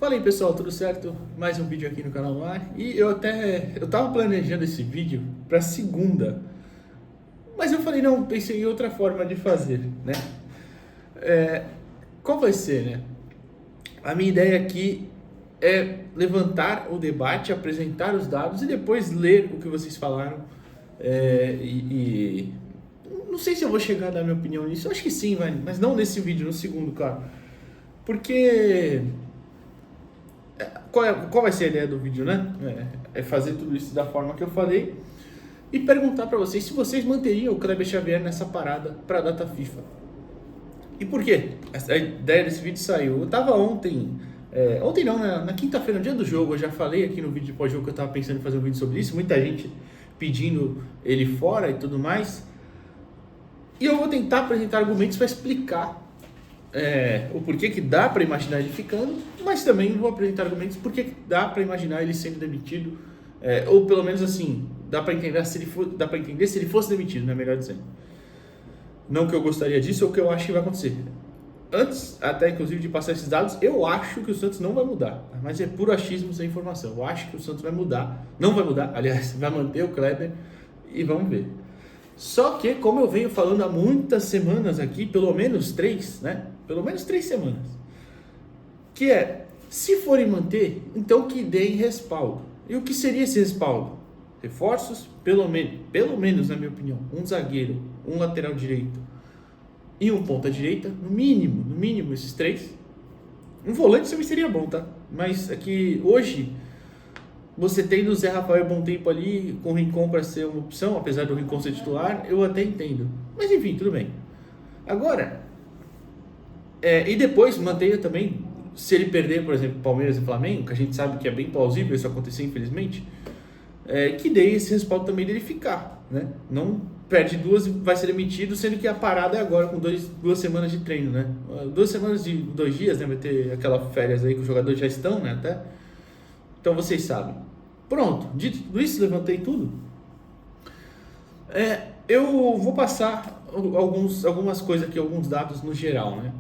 Fala aí pessoal, tudo certo? Mais um vídeo aqui no canal no ar. E eu tava planejando esse vídeo para segunda, mas eu falei, não, pensei em outra forma de fazer, né? Qual vai ser, né? A minha ideia aqui é levantar o debate, apresentar os dados e depois ler o que vocês falaram. Não sei se eu vou chegar a dar minha opinião nisso, eu acho que sim, mas não nesse vídeo, no segundo, claro. Porque qual vai ser a ideia do vídeo, né? É fazer tudo isso da forma que eu falei e perguntar para vocês se vocês manteriam o Kleber Xavier nessa parada para a data FIFA. E por quê? A ideia desse vídeo saiu. Eu tava ontem não, na quinta-feira, no dia do jogo, eu já falei aqui no vídeo de pós-jogo que eu tava pensando em fazer um vídeo sobre isso, muita gente pedindo ele fora e tudo mais. E eu vou tentar apresentar argumentos para explicar o porquê que dá para imaginar ele ficando, mas também vou apresentar argumentos porque que dá para imaginar ele sendo demitido, ou pelo menos assim, dá para entender se ele fosse demitido, né, melhor dizendo. Não que eu gostaria disso ou que eu acho que vai acontecer. Antes, até inclusive de passar esses dados, eu acho que o Santos não vai mudar, tá? Mas é puro achismo sem informação. Eu acho que o Santos vai mudar, não vai mudar, aliás, vai manter o Kleber e vamos ver. Só que, como eu venho falando há muitas semanas aqui, pelo menos 3, né? Pelo menos 3 semanas. Que se forem manter, então que deem respaldo. E o que seria esse respaldo? Reforços, pelo menos na minha opinião, um zagueiro, um lateral direito e um ponta direita, no mínimo esses 3. Um volante também seria bom, tá? Mas aqui hoje você tem o Zé Rafael bom tempo ali com o Rincon para ser uma opção, apesar do Rincon ser titular, eu até entendo. Mas enfim, tudo bem. Agora, e depois mantenha também, se ele perder, por exemplo, Palmeiras e Flamengo, que a gente sabe que é bem plausível isso acontecer, infelizmente, que dê esse respaldo também dele ficar, né? Não perde 2 e vai ser demitido, sendo que a parada é agora com 2 semanas de treino, né? 2 semanas de 2 dias, né? Vai ter aquela férias aí que os jogadores já estão, né? Até. Então vocês sabem. Pronto, dito tudo isso, levantei tudo. Eu vou passar algumas coisas aqui, alguns dados no geral, né?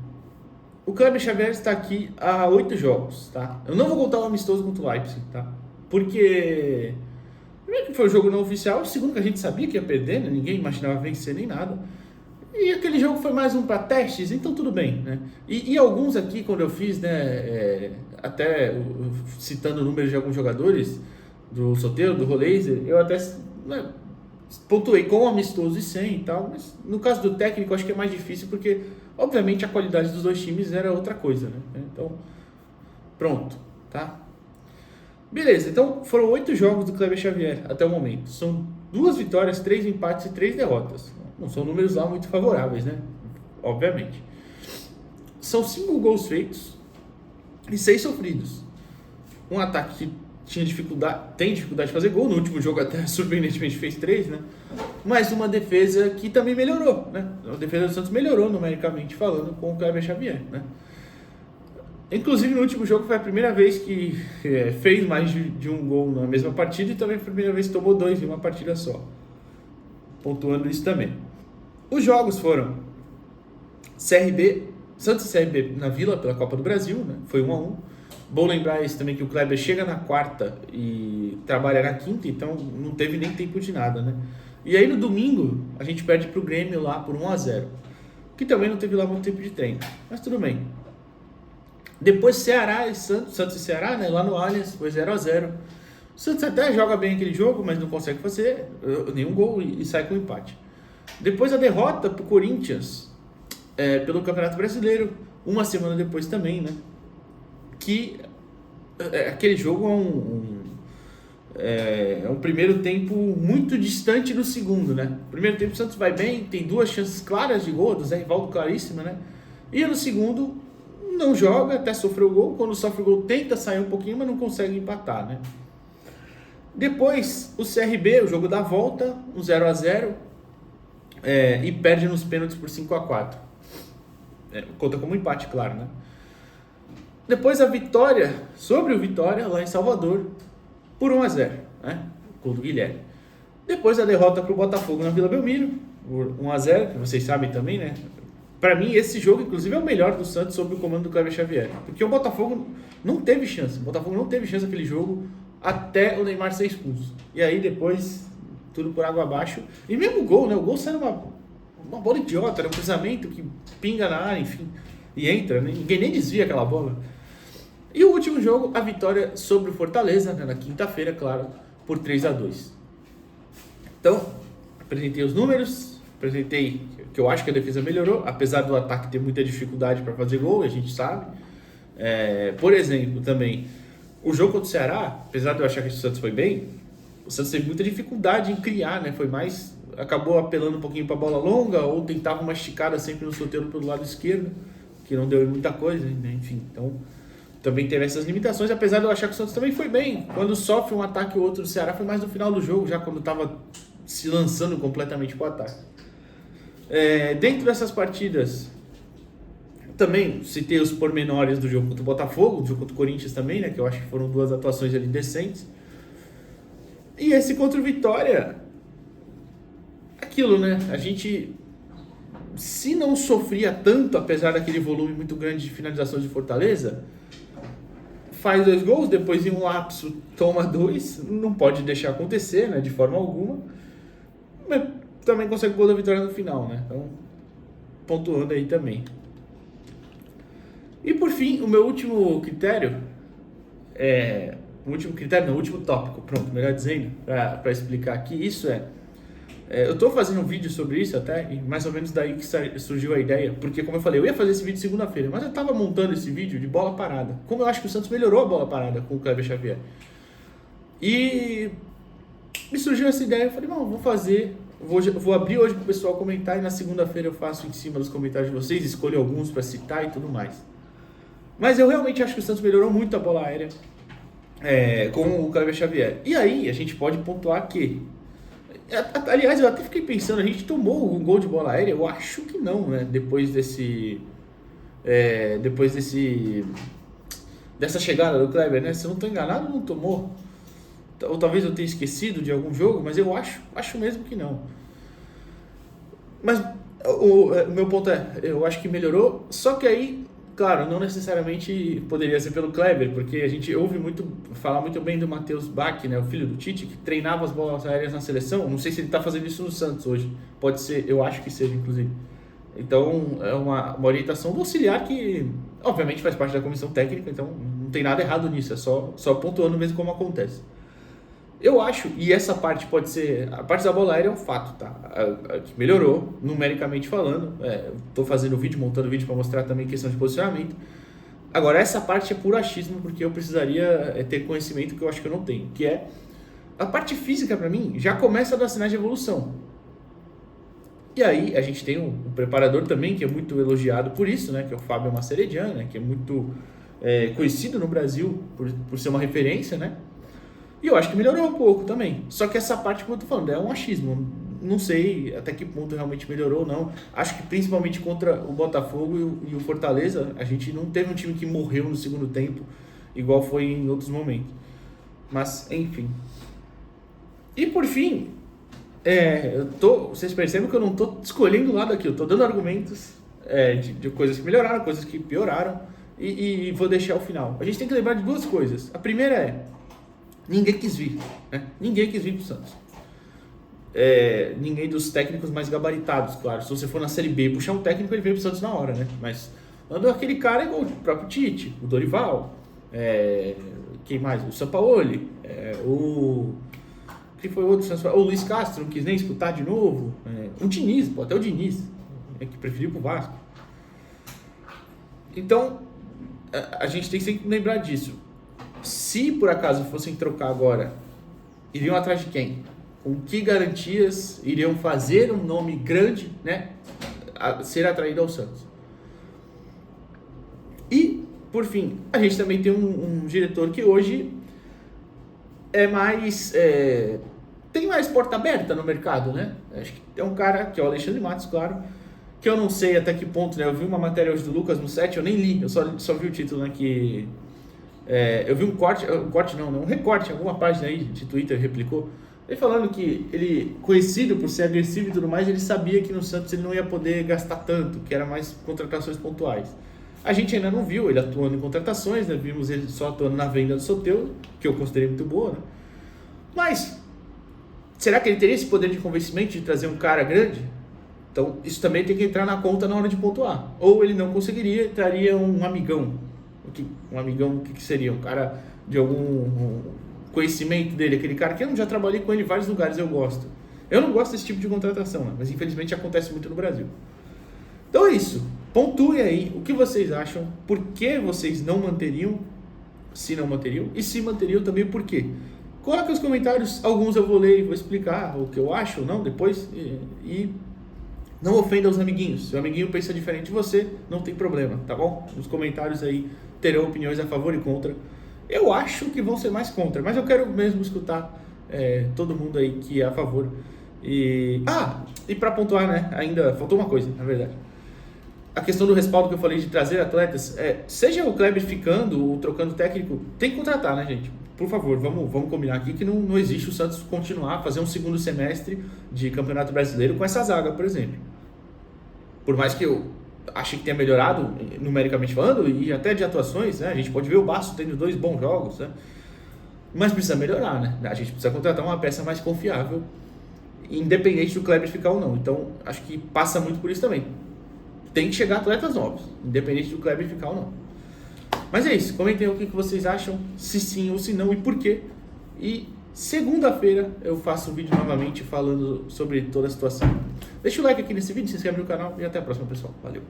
O Kleber Xavier está aqui há 8 jogos, tá? Eu não vou contar o amistoso contra o Leipzig, tá? Porque primeiro que foi um jogo não oficial, segundo que a gente sabia que ia perder, né? Ninguém imaginava vencer nem nada. E aquele jogo foi mais um para testes, então tudo bem, né? E alguns aqui, quando eu fiz, né, até citando o número de alguns jogadores, do Soteldo, do Roleiser, eu até pontuei com amistoso e sem e tal, mas no caso do técnico eu acho que é mais difícil, porque obviamente a qualidade dos 2 times era outra coisa, né? Então, pronto, tá? Beleza, então foram 8 jogos do Kleber Xavier até o momento. São 2 vitórias, 3 empates e 3 derrotas. Não são números lá muito favoráveis, né? Obviamente. São 5 gols feitos e 6 sofridos. Um ataque que tem dificuldade de fazer gol. No último jogo até surpreendentemente fez 3, né? Mas uma defesa que também melhorou, né? A defesa do Santos melhorou numericamente falando com o Kleber Xavier, né? Inclusive no último jogo foi a primeira vez que fez mais de um gol na mesma partida e também foi a primeira vez que tomou 2 em uma partida só. Pontuando isso também. Os jogos foram Santos e CRB na Vila pela Copa do Brasil, né? Foi 1-1. Bom lembrar isso também que o Kleber chega na quarta e trabalha na quinta, então não teve nem tempo de nada, né? E aí no domingo a gente perde pro Grêmio lá por 1-0, que também não teve lá muito tempo de treino, mas tudo bem. Depois Ceará e Santos e Ceará, né? Lá no Allianz foi 0-0. O Santos até joga bem aquele jogo, mas não consegue fazer nenhum gol e sai com empate. Depois a derrota pro Corinthians pelo Campeonato Brasileiro, uma semana depois também, né? Que aquele jogo é um primeiro tempo muito distante do segundo, né? Primeiro tempo o Santos vai bem, tem 2 chances claras de gol, do Zé Rivaldo claríssima, né? E no segundo não joga, até sofreu gol, quando sofre o gol tenta sair um pouquinho, mas não consegue empatar, né? Depois o CRB, o jogo da volta, um 0-0 e perde nos pênaltis por 5-4. Conta como empate, claro, né? Depois a vitória sobre o Vitória lá em Salvador por 1-0, né? Gol do Guilherme. Depois a derrota para o Botafogo na Vila Belmiro por 1-0, que vocês sabem também, né? Para mim, esse jogo, inclusive, é o melhor do Santos sob o comando do Kleber Xavier. Porque o Botafogo não teve chance. O Botafogo não teve chance naquele jogo até o Neymar ser expulso. E aí, depois, tudo por água abaixo. E mesmo o gol, né? O gol saiu uma bola idiota, era um cruzamento que pinga na área, enfim, e entra, né? Ninguém nem desvia aquela bola. E o último jogo, a vitória sobre o Fortaleza, né? Na quinta-feira, claro, por 3-2. Então, apresentei os números, apresentei que eu acho que a defesa melhorou, apesar do ataque ter muita dificuldade para fazer gol, a gente sabe. Por exemplo, também, o jogo contra o Ceará, apesar de eu achar que o Santos foi bem, o Santos teve muita dificuldade em criar, né? Foi mais, acabou apelando um pouquinho para a bola longa, ou tentava uma esticada sempre no sorteio pelo lado esquerdo, que não deu muita coisa, né? Enfim, então também teve essas limitações, apesar de eu achar que o Santos também foi bem. Quando sofre um ataque ou outro do Ceará, foi mais no final do jogo, já quando estava se lançando completamente para o ataque. Dentro dessas partidas, também citei os pormenores do jogo contra o Botafogo, do jogo contra o Corinthians também, né, que eu acho que foram duas atuações ali decentes. E esse contra o Vitória, aquilo, né, a gente, se não sofria tanto, apesar daquele volume muito grande de finalizações de Fortaleza, faz 2 gols, depois em um lapso toma 2, não pode deixar acontecer, né, de forma alguma, mas também consegue o gol da vitória no final, né, então pontuando aí também. E por fim, o meu último critério, o último tópico, pronto, melhor dizendo, para explicar aqui, isso eu estou fazendo um vídeo sobre isso até, e mais ou menos daí que surgiu a ideia, porque como eu falei, eu ia fazer esse vídeo segunda-feira, mas eu estava montando esse vídeo de bola parada, como eu acho que o Santos melhorou a bola parada com o Kleber Xavier. E me surgiu essa ideia, eu falei, não, vou fazer, vou abrir hoje para o pessoal comentar, e na segunda-feira eu faço em cima dos comentários de vocês, escolho alguns para citar e tudo mais. Mas eu realmente acho que o Santos melhorou muito a bola aérea com o Kleber Xavier. E aí a gente pode pontuar que, aliás, eu até fiquei pensando, a gente tomou um gol de bola aérea? Eu acho que não, né? Depois dessa chegada do Kleber, né? Se eu não estou enganado, não tomou. Ou talvez eu tenha esquecido de algum jogo, mas eu acho mesmo que não. Mas o meu ponto eu acho que melhorou, só que aí, claro, não necessariamente poderia ser pelo Kleber, porque a gente ouve falar muito bem do Matheus Bach, né, o filho do Tite, que treinava as bolas aéreas na seleção. Não sei se ele está fazendo isso no Santos hoje. Pode ser, eu acho que seja, inclusive. Então, é uma orientação do auxiliar que, obviamente, faz parte da comissão técnica, então não tem nada errado nisso, é só pontuando mesmo como acontece. Eu acho, e essa parte pode ser, a parte da bola aérea é um fato, tá? Que melhorou, numericamente falando. Estou fazendo vídeo, montando vídeo para mostrar também questão de posicionamento. Agora, essa parte é puro achismo, porque eu precisaria ter conhecimento que eu acho que eu não tenho, que é a parte física, para mim, já começa a dar sinais de evolução. E aí, a gente tem um preparador também, que é muito elogiado por isso, né? Que é o Fábio Mascheredian, né? Que é muito conhecido no Brasil por ser uma referência, né? E eu acho que melhorou um pouco também. Só que essa parte, como eu tô falando, é um achismo. Não sei até que ponto realmente melhorou ou não. Acho que principalmente contra o Botafogo e o Fortaleza, a gente não teve um time que morreu no segundo tempo, igual foi em outros momentos. Mas, enfim. E por fim, vocês percebem que eu não estou escolhendo o lado aqui. Eu estou dando argumentos de coisas que melhoraram, coisas que pioraram, e vou deixar ao final. A gente tem que lembrar de 2 coisas. A primeira ninguém quis vir, né? Ninguém quis vir pro Santos. Ninguém dos técnicos mais gabaritados, claro. Se você for na Série B puxar um técnico, ele veio pro Santos na hora, né? Mas andou aquele cara igual o próprio Tite, o Dorival, quem mais? O Sampaoli, quem foi outro? O Luiz Castro, não quis nem disputar de novo. O Diniz, até o Diniz, que preferiu pro Vasco. Então, a gente tem que sempre lembrar disso. Se por acaso fossem trocar agora, iriam atrás de quem? Com que garantias iriam fazer um nome grande, né, a ser atraído ao Santos? E, por fim, a gente também tem um diretor que hoje tem mais porta aberta no mercado, né? Acho que é um cara, que é o Alexandre Matos, claro, que eu não sei até que ponto, né? Eu vi uma matéria hoje do Lucas no 7, eu nem li, eu só vi o título, né, eu vi um recorte em alguma página aí de Twitter replicou, Ele falando que ele, conhecido por ser agressivo e tudo mais, ele sabia que no Santos ele não ia poder gastar tanto, que era mais contratações pontuais. A gente ainda não viu ele atuando em contratações, né? Vimos ele só atuando na venda do Soteldo, que eu considerei muito boa, né? Mas, será que ele teria esse poder de convencimento de trazer um cara grande? Então, isso também tem que entrar na conta na hora de pontuar. Ou ele não conseguiria, traria um amigão. Um amigão, o que seria? Um cara de algum conhecimento dele, aquele cara que eu já trabalhei com ele em vários lugares, eu gosto. Eu não gosto desse tipo de contratação, né? Mas infelizmente acontece muito no Brasil. Então é isso. Pontue aí o que vocês acham, por que vocês não manteriam, se não manteriam, e se manteriam também por quê. Coloque nos comentários, alguns eu vou ler e vou explicar o que eu acho ou não depois, e não ofenda os amiguinhos. Se o amiguinho pensa diferente de você, não tem problema, tá bom? Nos comentários aí terão opiniões a favor e contra. Eu acho que vão ser mais contra, mas eu quero mesmo escutar todo mundo aí que é a favor. E para pontuar, né? Ainda faltou uma coisa, na verdade. A questão do respaldo que eu falei de trazer atletas, seja o Kleber ficando ou trocando técnico, tem que contratar, né, gente? Por favor, vamos combinar aqui que não existe o Santos continuar a fazer um segundo semestre de Campeonato Brasileiro com essa zaga, por exemplo. Por mais que eu ache que tenha melhorado numericamente falando e até de atuações, né? A gente pode ver o Basso tendo 2 bons jogos, né? Mas precisa melhorar, né? A gente precisa contratar uma peça mais confiável, independente do Kleber ficar ou não. Então, acho que passa muito por isso também. Tem que chegar atletas novos, independente do Kleber ficar ou não. Mas é isso, comentem o que vocês acham, se sim ou se não e por quê. E segunda-feira eu faço um vídeo novamente falando sobre toda a situação. Deixa o like aqui nesse vídeo, se inscreve no canal e até a próxima, pessoal. Valeu!